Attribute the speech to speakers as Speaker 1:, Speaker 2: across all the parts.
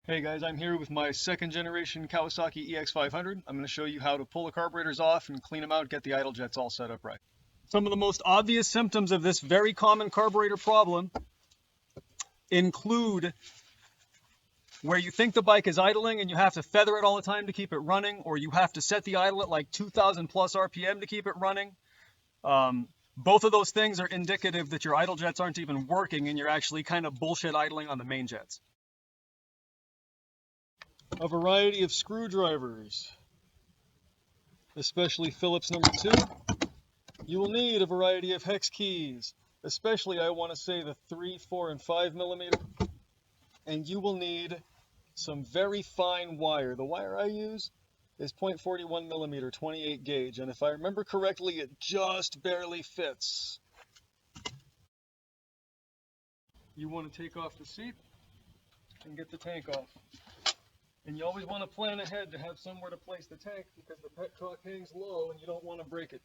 Speaker 1: Hey guys, I'm here with my second generation Kawasaki EX-500. I'm going to show you how to pull the carburetors off and clean them out, get the idle jets all set up right. Some of the most obvious symptoms of this very common carburetor problem include where you think the bike is idling and you have to feather it all the time to keep it running, or you have to set the idle at like 2,000 plus RPM to keep it running. Both of those things are indicative that your idle jets aren't even working and you're actually kind of bullshit idling on the main jets. A variety of screwdrivers, especially Phillips number 2. You will need a variety of hex keys, especially I want to say the 3, 4, and 5 millimeter. And you will need some very fine wire. The wire I use is 0.41 millimeter, 28 gauge, and if I remember correctly, it just barely fits. You want to take off the seat and get the tank off. And you always want to plan ahead to have somewhere to place the tank because the petcock hangs low and you don't want to break it.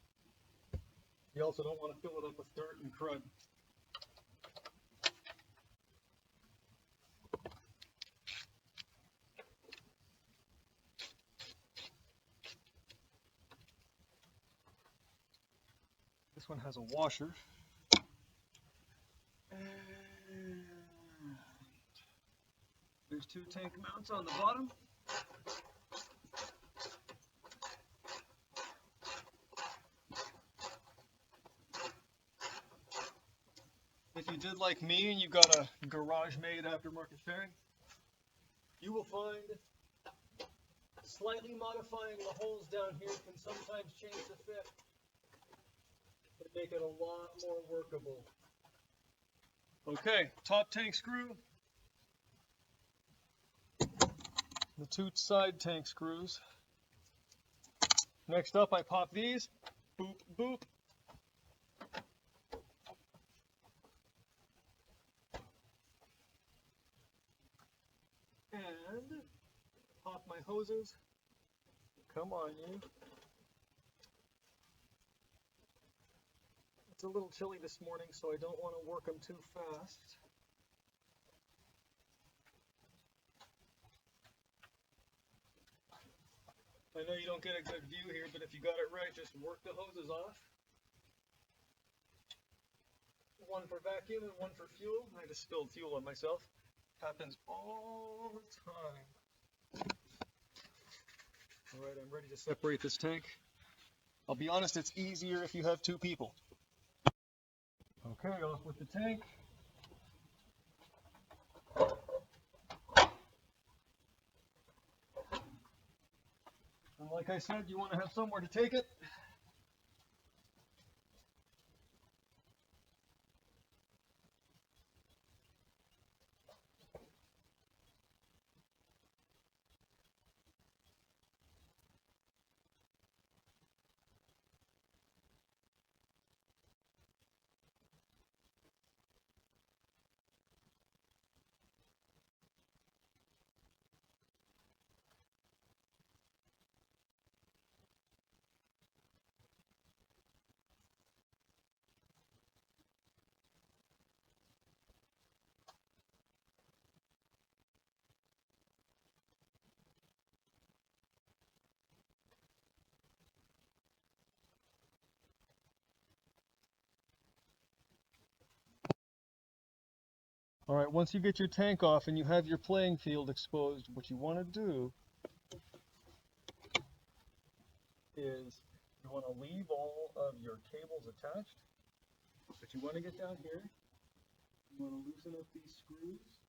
Speaker 1: You also don't want to fill it up with dirt and crud. This one has a washer. And there's 2 tank mounts on the bottom. If you did like me and you got a garage-made aftermarket fairing, you will find slightly modifying the holes down here can sometimes change the fit and make it a lot more workable. Okay, top tank screw, the 2 side tank screws. Next up, I pop these, boop, boop. And pop my hoses. Come on, you. It's a little chilly this morning, so I don't want to work them too fast. I know you don't get a good view here, but if you got it right, just work the hoses off. One for vacuum and one for fuel. I just spilled fuel on myself. Happens all the time. All right, I'm ready to separate this tank. I'll be honest, it's easier if you have 2 people. Okay, off with the tank. And like I said, you want to have somewhere to take it. All right, once you get your tank off and you have your playing field exposed, what you want to do is you want to leave all of your cables attached, but you want to get down here, you want to loosen up these screws,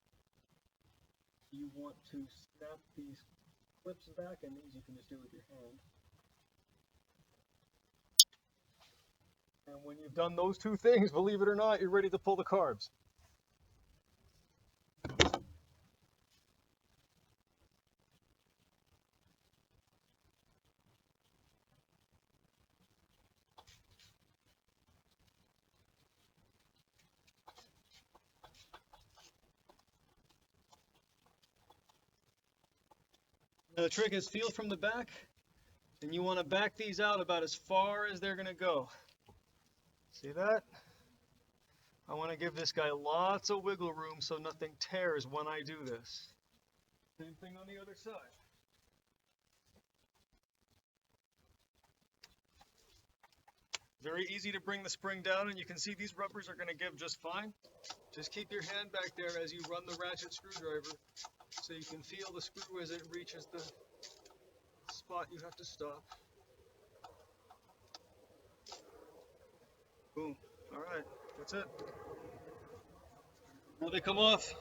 Speaker 1: you want to snap these clips back, and these you can just do with your hand. And when you've done those 2 things, believe it or not, you're ready to pull the carbs. Now the trick is feel from the back, and you want to back these out about as far as they're going to go. See that? I want to give this guy lots of wiggle room so nothing tears when I do this. Same thing on the other side. Very easy to bring the spring down, and you can see these rubbers are going to give just fine. Just keep your hand back there as you run the ratchet screwdriver so you can feel the screw as it reaches the spot you have to stop. Boom. All right, that's it. Now they come off.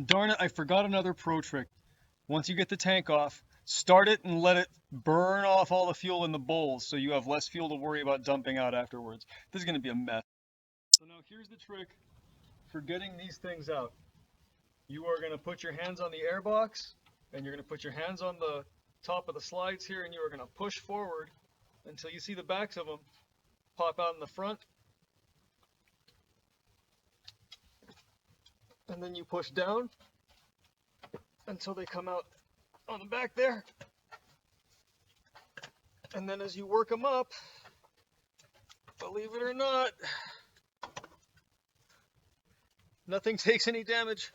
Speaker 1: Darn it, I forgot another pro trick. Once you get the tank off, start it and let it burn off all the fuel in the bowls so you have less fuel to worry about dumping out afterwards. This is going to be a mess. So now here's the trick for getting these things out. You are going to put your hands on the air box, and you're going to put your hands on the top of the slides here, and you are going to push forward until you see the backs of them pop out in the front. And then you push down until they come out on the back there. And then as you work them up, believe it or not, nothing takes any damage.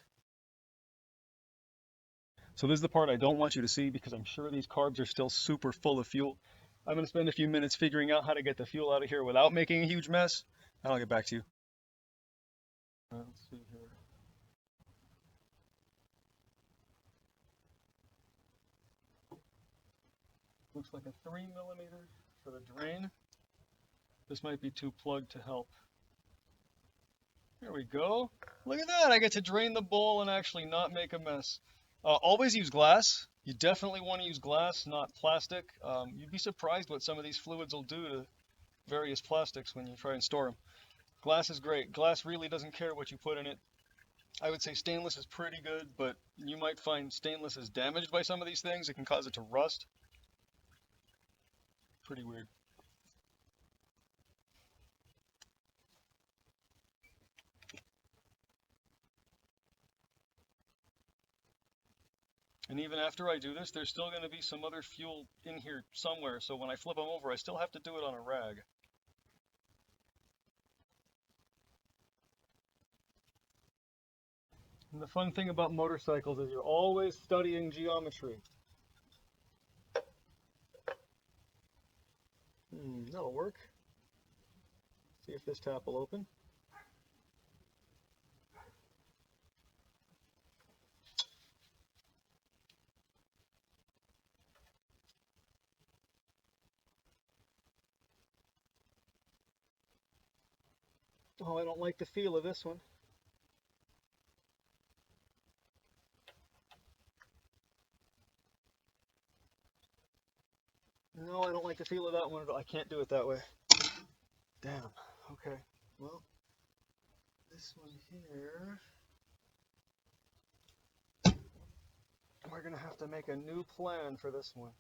Speaker 1: So this is the part I don't want you to see because I'm sure these carbs are still super full of fuel. I'm going to spend a few minutes figuring out how to get the fuel out of here without making a huge mess, and I'll get back to you. Let's see here. Looks like a 3mm for the drain. This might be too plugged to help. There we go. Look at that. I get to drain the bowl and actually not make a mess. Always use glass. You definitely want to use glass, not plastic. You'd be surprised what some of these fluids will do to various plastics when you try and store them. Glass is great. Glass really doesn't care what you put in it. I would say stainless is pretty good, but you might find stainless is damaged by some of these things. It can cause it to rust. Pretty weird. And even after I do this, there's still going to be some other fuel in here somewhere. So when I flip them over, I still have to do it on a rag. And the fun thing about motorcycles is you're always studying geometry. That'll work. See if this tap will open. Oh, I don't like the feel of this one. No, I don't like the feel of that one at all. I can't do it that way. Damn. Okay. Well, this one here, we're going to have to make a new plan for this one.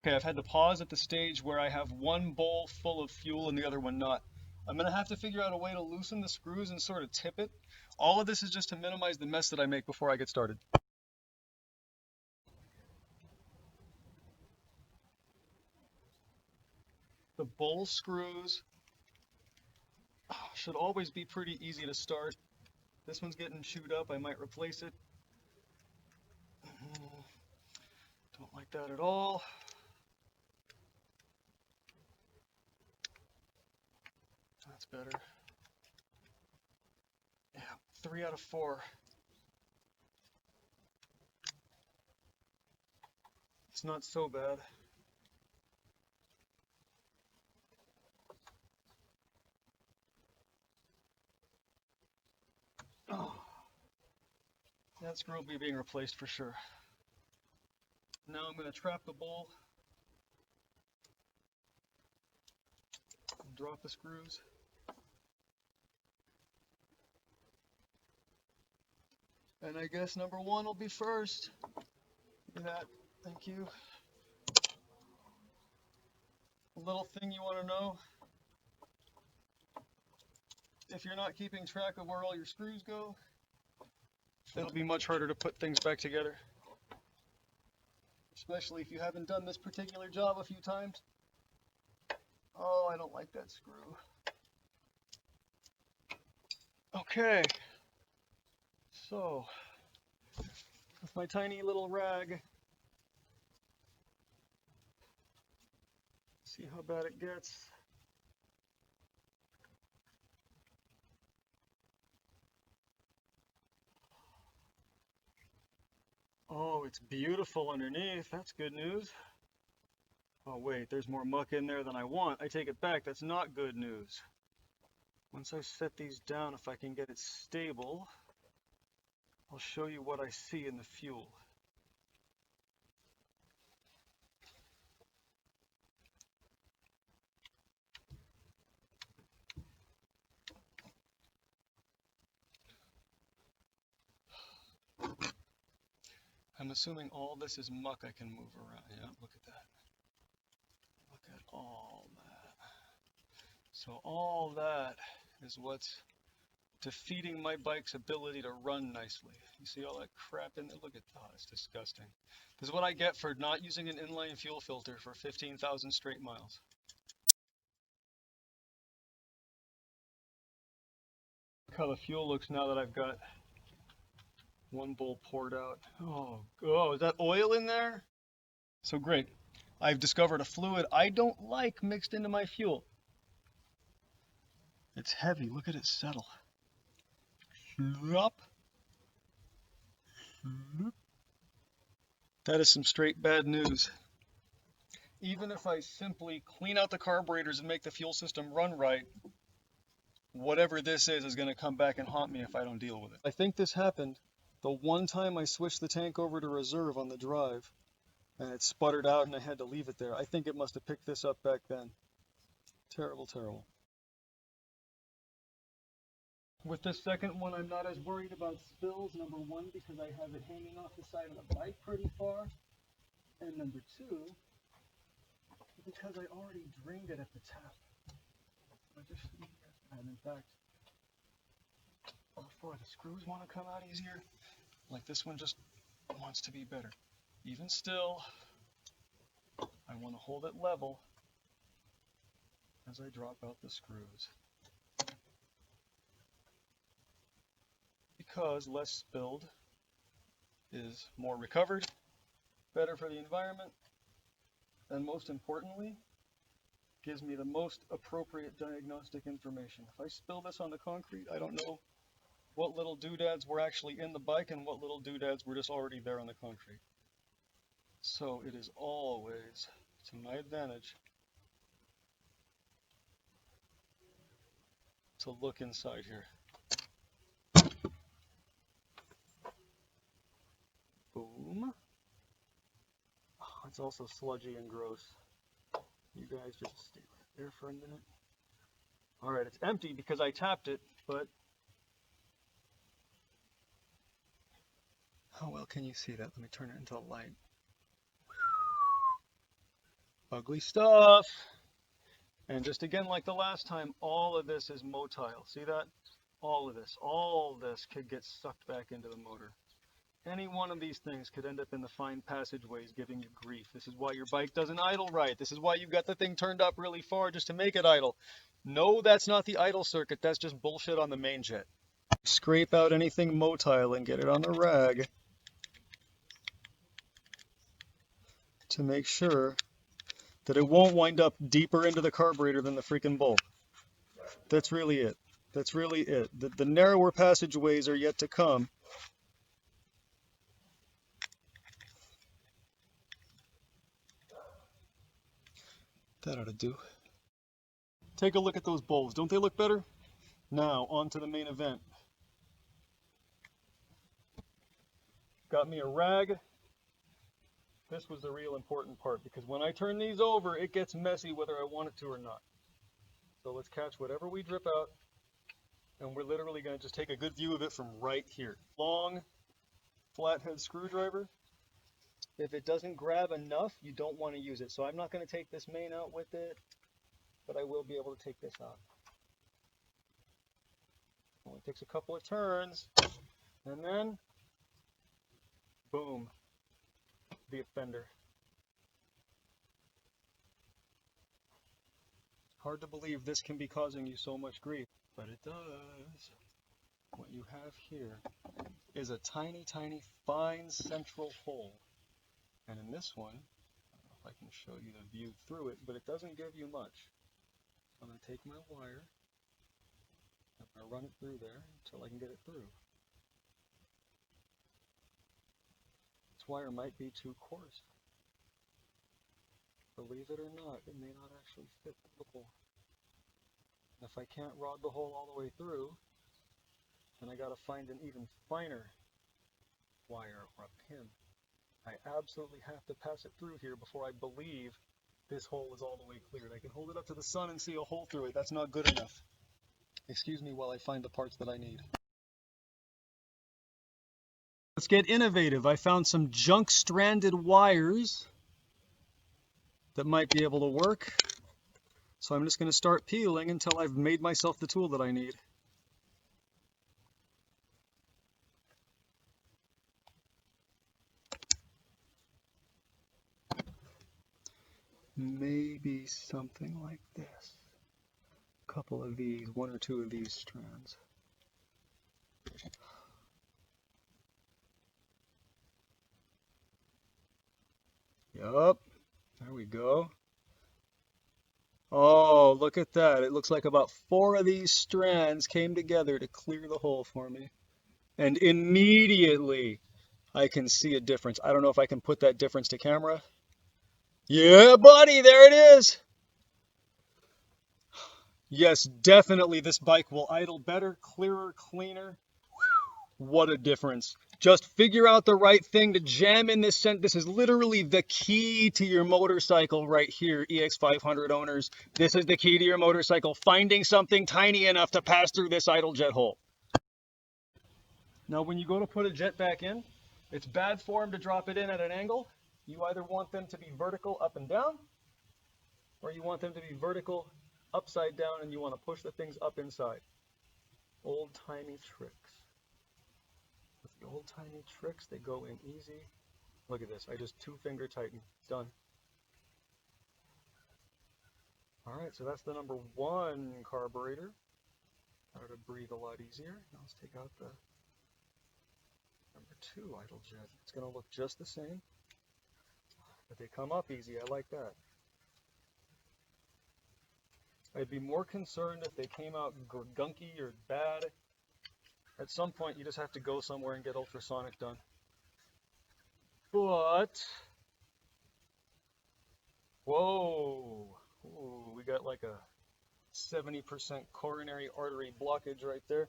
Speaker 1: Okay, I've had to pause at the stage where I have one bowl full of fuel and the other one not. I'm going to have to figure out a way to loosen the screws and sort of tip it. All of this is just to minimize the mess that I make before I get started. The bowl screws should always be pretty easy to start. This one's getting chewed up. I might replace it. Don't like that at all. That's better. Yeah, 3 out of 4. It's not so bad. Oh, that screw will be being replaced for sure. Now I'm going to trap the bowl and drop the screws. And I guess number 1 will be first. Look at that. Thank you. A little thing you want to know. If you're not keeping track of where all your screws go, it'll be much harder to put things back together. Especially if you haven't done this particular job a few times. Oh, I don't like that screw. Okay. So, with my tiny little rag, see how bad it gets. Oh, it's beautiful underneath. That's good news. Oh wait, there's more muck in there than I want. I take it back, that's not good news. Once I set these down, if I can get it stable, I'll show you what I see in the fuel. I'm assuming all this is muck I can move around. Yeah, look at that. Look at all that. So all that is what's defeating my bike's ability to run nicely. You see all that crap in there? Look at that. Oh, it's disgusting. This is what I get for not using an inline fuel filter for 15,000 straight miles. Look how the fuel looks now that I've got one bowl poured out. Oh, is that oil in there? So great. I've discovered a fluid I don't like mixed into my fuel. It's heavy. Look at it settle. Slop. That is some straight bad news. Even if I simply clean out the carburetors and make the fuel system run right, whatever this is going to come back and haunt me if I don't deal with it. I think this happened the one time I switched the tank over to reserve on the drive and it sputtered out and I had to leave it there. I think it must have picked this up back then. Terrible, terrible. With this second one, I'm not as worried about spills, number one, because I have it hanging off the side of the bike pretty far, and number two, because I already drained it at the tap. And in fact, before the screws want to come out easier, like this one just wants to be better. Even still, I want to hold it level as I drop out the screws. Because less spilled is more recovered, better for the environment, and most importantly, gives me the most appropriate diagnostic information. If I spill this on the concrete, I don't know what little doodads were actually in the bike and what little doodads were just already there on the concrete. So it is always to my advantage to look inside here. Boom. Oh, it's also sludgy and gross. You guys just stay right there for a minute. All right, it's empty because I tapped it, but how well can you see that? Let me turn it into a light. Ugly stuff. And just again, like the last time, all of this is motile. See that? All of this could get sucked back into the motor. Any one of these things could end up in the fine passageways giving you grief. This is why your bike doesn't idle right. This is why you've got the thing turned up really far just to make it idle. No, that's not the idle circuit. That's just bullshit on the main jet. Scrape out anything motile and get it on the rag to make sure that it won't wind up deeper into the carburetor than the freaking bulb. That's really it. That's really it. The narrower passageways are yet to come. That ought to do. Take a look at those bulbs. Don't they look better? Now, on to the main event. Got me a rag. This was the real important part because when I turn these over, it gets messy whether I want it to or not. So let's catch whatever we drip out, and we're literally going to just take a good view of it from right here. Long flathead screwdriver. If it doesn't grab enough, you don't want to use it. So I'm not going to take this main out with it, but I will be able to take this out. Only takes a couple of turns, and then, boom, the offender. Hard to believe this can be causing you so much grief, but it does. what you have here is a tiny, tiny, fine central hole. And in this one, I don't know if I can show you the view through it, but it doesn't give you much. I'm going to take my wire, I'm going to run it through there until I can get it through. This wire might be too coarse. Believe it or not, it may not actually fit the hole. And if I can't rod the hole all the way through, then I got to find an even finer wire or a pin. I absolutely have to pass it through here before I believe this hole is all the way cleared. I can hold it up to the sun and see a hole through it. That's not good enough. Excuse me while I find the parts that I need. Let's get innovative. I found some junk stranded wires that might be able to work. So I'm just going to start peeling until I've made myself the tool that I need. Maybe something like this. A couple of these, one or two of these strands. Yup, there we go. Oh, look at that. It looks like about 4 of these strands came together to clear the hole for me. And immediately I can see a difference. I don't know if I can put that difference to camera. Yeah, buddy, there it is. Yes, definitely this bike will idle better, clearer, cleaner. What a difference. Just figure out the right thing to jam in this center. This is literally the key to your motorcycle right here, EX-500 owners. This is the key to your motorcycle, finding something tiny enough to pass through this idle jet hole. Now when you go to put a jet back in, it's bad form to drop it in at an angle. You either want them to be vertical up and down, or you want them to be vertical upside down and you want to push the things up inside. Old-timey tricks. With the old-timey tricks, they go in easy. Look at this, I just 2-finger tighten, done. All right, so that's the number 1 carburetor. Started to breathe a lot easier. Now let's take out the number 2 idle jet. It's gonna look just the same, but they come up easy, I like that. I'd be more concerned if they came out gunky or bad. At some point, you just have to go somewhere and get ultrasonic done. But, whoa, ooh, we got like a 70% coronary artery blockage right there.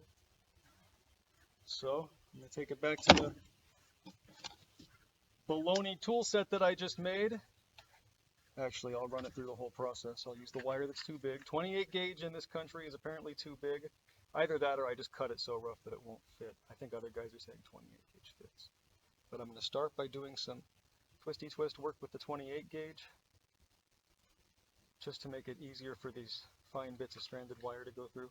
Speaker 1: So, I'm going to take it back to the baloney tool set that I just made. Actually, I'll run it through the whole process. I'll use the wire that's too big. 28 gauge in this country is apparently too big. Either that or I just cut it so rough that it won't fit. I think other guys are saying 28 gauge fits. But I'm going to start by doing some twisty twist work with the 28 gauge, just to make it easier for these fine bits of stranded wire to go through.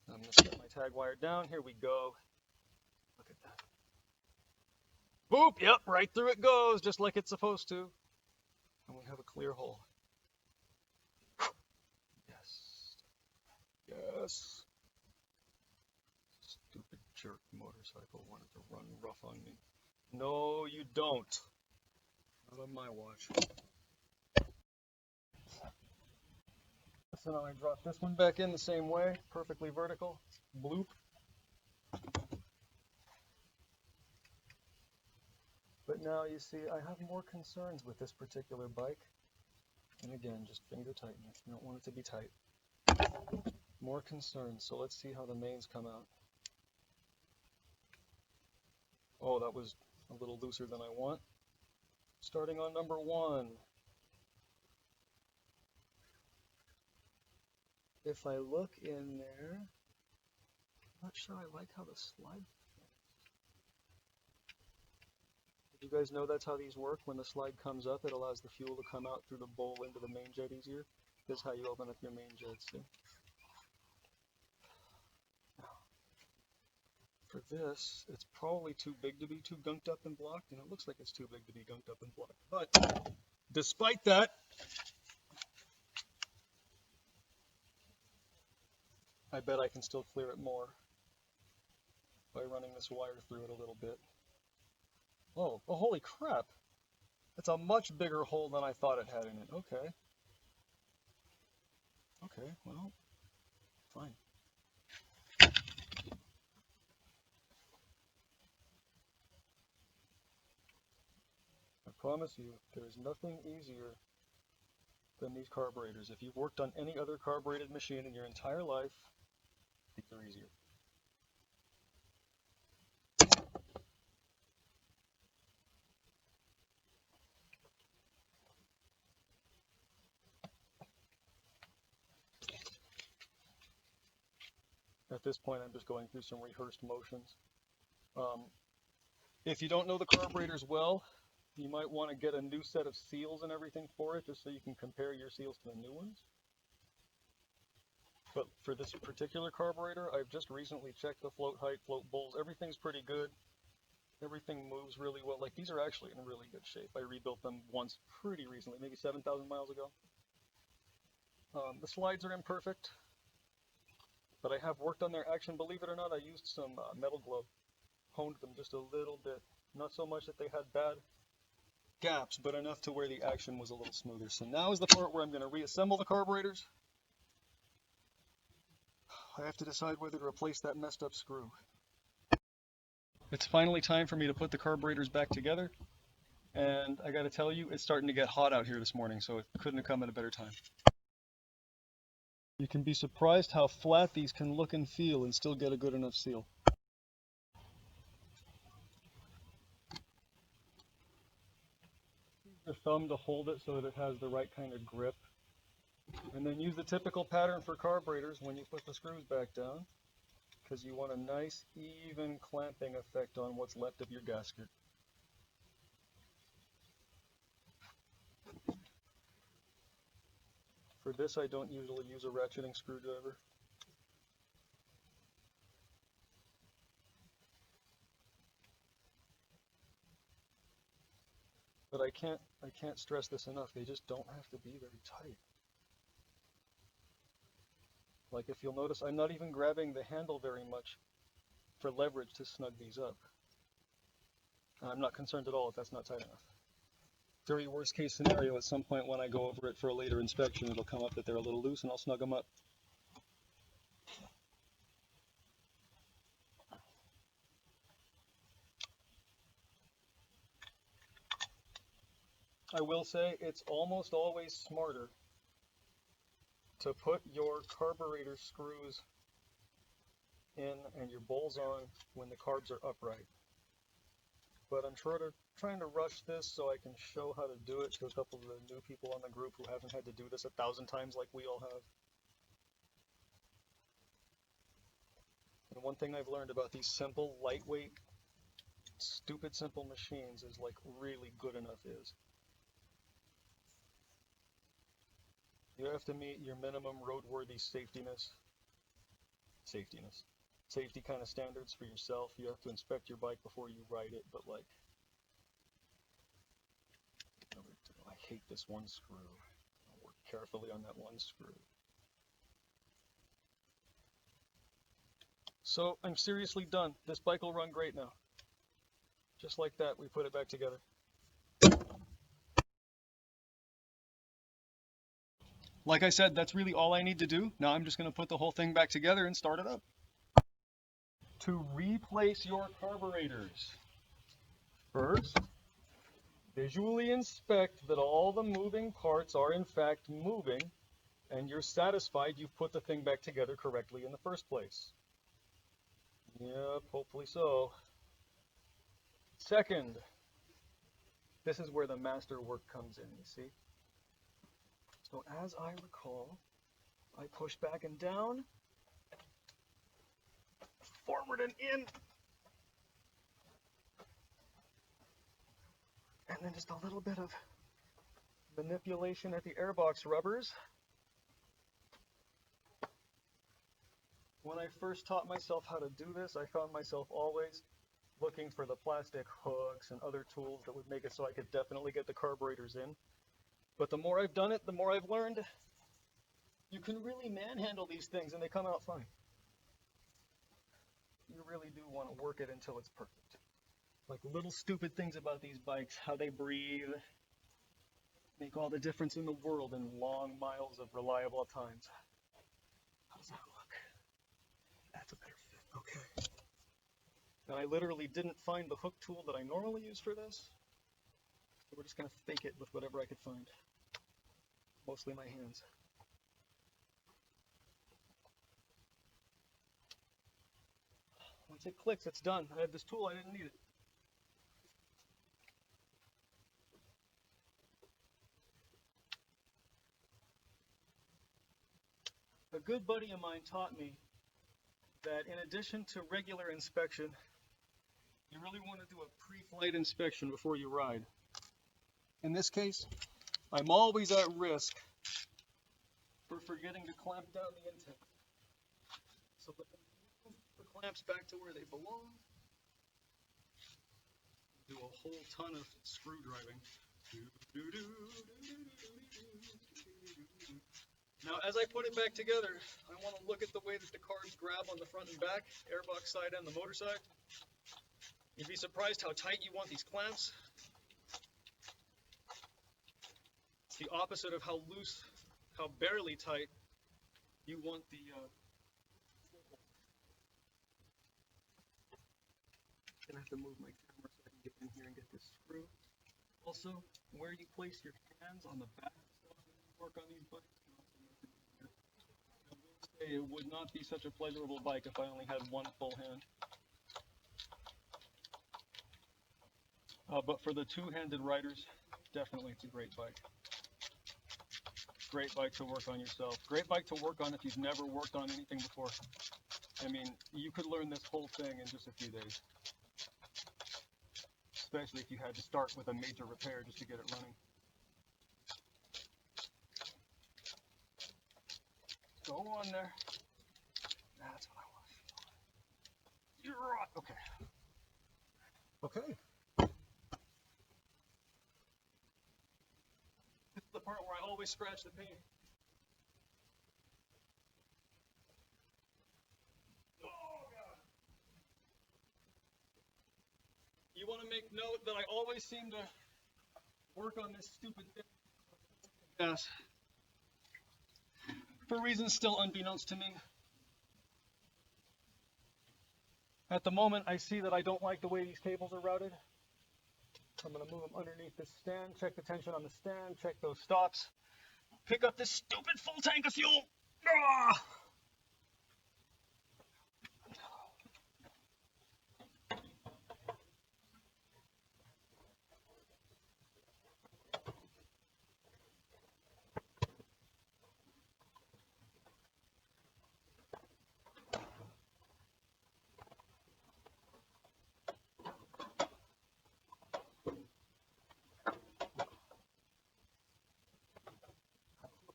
Speaker 1: I'm going to set my tag wire down. Here we go. Look at that. Boop! Yep, right through it goes, just like it's supposed to. And we have a clear hole. Yes. Yes. Stupid jerk motorcycle wanted to run rough on me. No, you don't. Not on my watch. So now I drop this one back in the same way, perfectly vertical. Bloop. But now you see, I have more concerns with this particular bike. And again, just finger tighten it. You don't want it to be tight. More concerns. So let's see how the mains come out. Oh, that was a little looser than I want. Starting on number 1. If I look in there, I'm not sure I like how the slide fits. Did you guys know that's how these work? When the slide comes up, it allows the fuel to come out through the bowl into the main jet easier. This is how you open up your main jets. See? For this, it's probably too big to be too gunked up and blocked, and it looks like it's too big to be gunked up and blocked. But despite that, I bet I can still clear it more. by running this wire through it a little bit. Oh, holy crap! It's a much bigger hole than I thought it had in it. Okay. Okay, well, fine. I promise you, there's nothing easier than these carburetors. If you've worked on any other carbureted machine in your entire life, these are easier. At this point, I'm just going through some rehearsed motions. If you don't know the carburetors well, you might want to get a new set of seals and everything for it, just so you can compare your seals to the new ones. But for this particular carburetor, I've just recently checked the float height, float bowls. Everything's pretty good. Everything moves really well. Like, these are actually in really good shape. I rebuilt them once pretty recently, maybe 7,000 miles ago. The slides are imperfect, but I have worked on their action. Believe it or not, I used some metal glove, honed them just a little bit. Not so much that they had bad gaps, but enough to where the action was a little smoother. So now is the part where I'm going to reassemble the carburetors. I have to decide whether to replace that messed up screw. It's finally time for me to put the carburetors back together, and I gotta tell you, it's starting to get hot out here this morning, so it couldn't have come at a better time. You can be surprised how flat these can look and feel and still get a good enough seal. Use the thumb to hold it so that it has the right kind of grip, and then use the typical pattern for carburetors when you put the screws back down, because you want a nice even clamping effect on what's left of your gasket. For this, I don't usually use a ratcheting screwdriver. But I can't stress this enough. They just don't have to be very tight. Like, if you'll notice, I'm not even grabbing the handle very much for leverage to snug these up. I'm not concerned at all if that's not tight enough. Very worst case scenario, at some point when I go over it for a later inspection, it'll come up that they're a little loose and I'll snug them up. I will say it's almost always smarter to put your carburetor screws in and your bowls on when the carbs are upright. But I'm trying to rush this so I can show how to do it to a couple of the new people on the group who haven't had to do this 1,000 times like we all have. And one thing I've learned about these simple, lightweight, stupid simple machines is like really good enough is. You have to meet your minimum roadworthy safety kind of standards for yourself. You have to inspect your bike before you ride it, but like, I hate this one screw. I'll work carefully on that one screw. So I'm seriously done. This bike will run great now. Just like that, we put it back together. Like I said, that's really all I need to do. Now I'm just going to put the whole thing back together and start it up. To replace your carburetors, first, visually inspect that all the moving parts are in fact moving and you're satisfied you've put the thing back together correctly in the first place. Yep, hopefully so. Second, this is where the master work comes in, you see? So as I recall, I push back and down, forward and in, and then just a little bit of manipulation at the airbox rubbers. When I first taught myself how to do this, I found myself always looking for the plastic hooks and other tools that would make it so I could definitely get the carburetors in. But the more I've done it, the more I've learned you can really manhandle these things and they come out fine. You you really do want to work it until it's perfect. Like little stupid things about these bikes, how they breathe, make all the difference in the world in long miles of reliable times. How does that look? That's a better fit. Okay. Now I literally didn't find the hook tool that I normally use for this. So we're just going to fake it with whatever I could find. Mostly my hands. Once it clicks, it's done. I had this tool, I didn't need it. A good buddy of mine taught me that in addition to regular inspection, you really want to do a pre-flight inspection before you ride. In this case, I'm always at risk for forgetting to clamp down the intake. So let me move the clamps back to where they belong. Do a whole ton of screw driving. Now, as I put it back together, I want to look at the way that the carbs grab on the front and back, airbox side and the motor side. You'd be surprised how tight you want these clamps. It's the opposite of how loose, how barely tight you want the I'm gonna have to move my camera so I can get in here and get this screw. Also, where you place your hands on the back stuff when you work on these bikes. It would not be such a pleasurable bike if I only had one full hand. But for the two-handed riders, definitely it's a great bike. Great bike to work on yourself. Great bike to work on if you've never worked on anything before. I mean, you could learn this whole thing in just a few days. Especially if you had to start with a major repair just to get it running. Go on there. That's what I want to feel. You're right. Okay. Okay. This is the part where I always scratch the paint. Oh, God. You want to make note that I always seem to work on this stupid thing. Yes. For reasons still unbeknownst to me. At the moment, I see that I don't like the way these cables are routed. I'm going to move them underneath this stand, check the tension on the stand, check those stops, pick up this stupid full tank of fuel. Ah!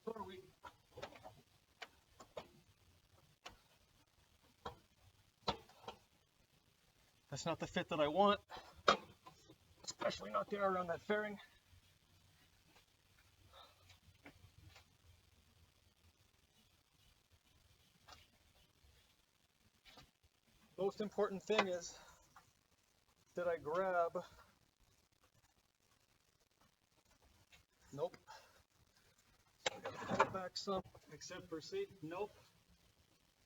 Speaker 1: What are we? That's not the fit that I want, especially not there around that fairing. Most important thing is that I grab. Nope. So I gotta pull it back some, except for see, nope.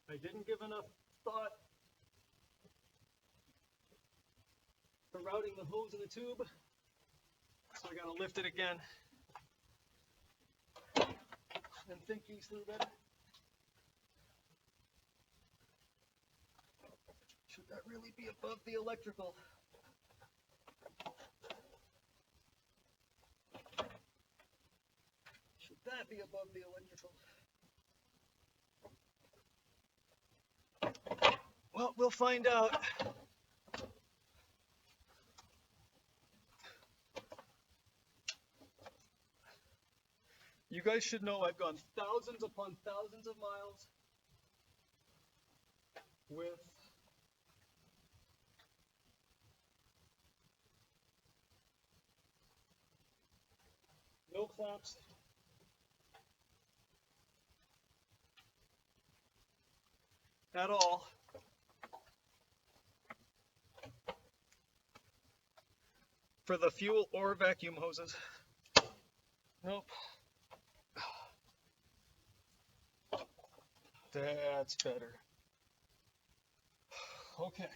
Speaker 1: I didn't give enough thought to routing the hose in the tube, so I gotta lift it again and think these through better. Should that really be above the electrical? Should that be above the electrical? Well, we'll find out. You guys should know I've gone thousands upon thousands of miles with no clamps, at all. for the fuel or vacuum hoses. Nope. That's better. Okay.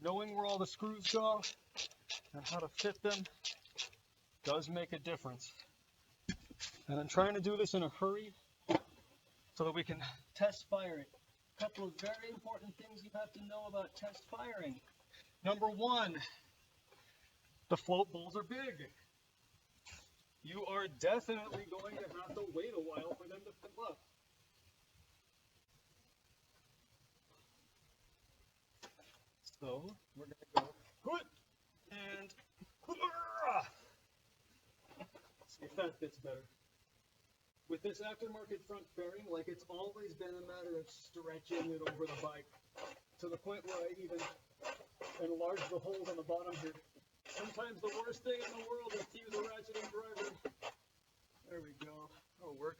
Speaker 1: Knowing where all the screws go and how to fit them does make a difference. And I'm trying to do this in a hurry so that we can test fire it. A couple of very important things you have to know about test firing. Number one, the float bowls are big. You are definitely going to have to wait a while for them to fill up. So we're going to go and see if that fits better. With this aftermarket front fairing, like it's always been a matter of stretching it over the bike to the point where I even enlarged the holes on the bottom here. Sometimes the worst thing in the world is to use a ratcheting driver. There we go. That'll work.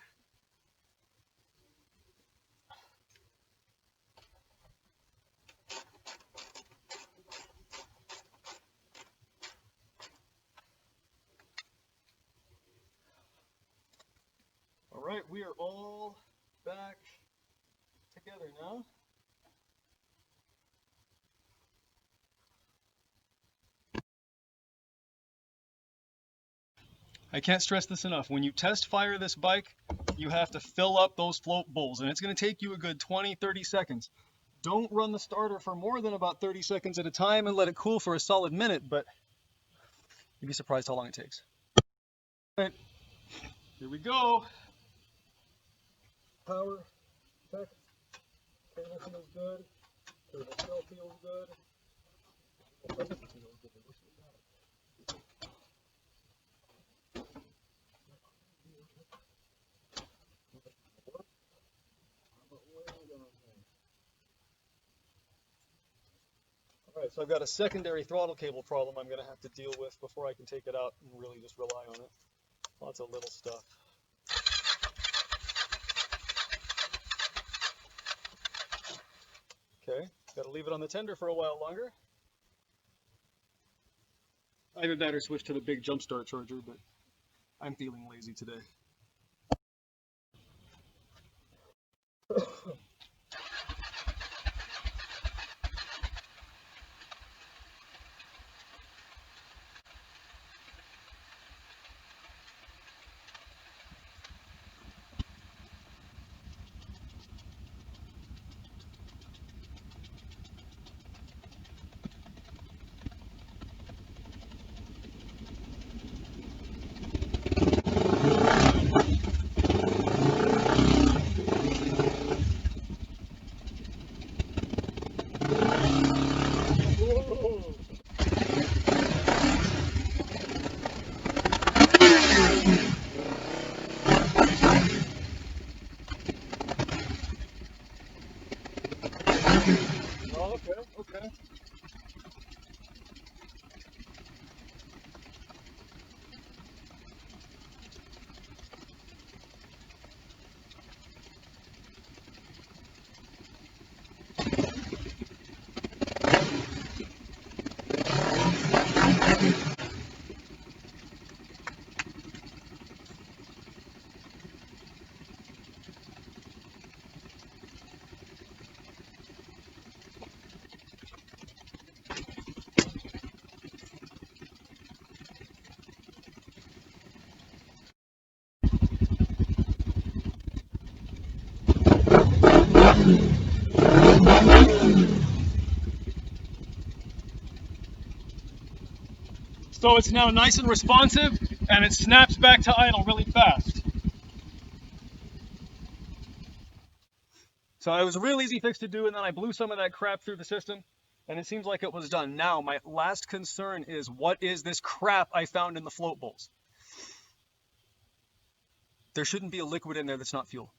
Speaker 1: All right, we are all back together now. I can't stress this enough. When you test fire this bike, you have to fill up those float bowls, and it's going to take you a good 20-30 seconds. Don't run the starter for more than about 30 seconds at a time and let it cool for a solid minute, but you'd be surprised how long it takes. All right, here we go. Power, check. Cable feels good. Cable still feels good. Alright, so I've got a secondary throttle cable problem I'm going to have to deal with before I can take it out and really just rely on it. Lots of little stuff. Okay, got to leave it on the tender for a while longer. Either that or switch to the big jump start charger, but I'm feeling lazy today. Okay. So it's now nice and responsive, and it snaps back to idle really fast. So it was a real easy fix to do, and then I blew some of that crap through the system, and it seems like it was done. Now, my last concern is, what is this crap I found in the float bowls? There shouldn't be a liquid in there that's not fuel.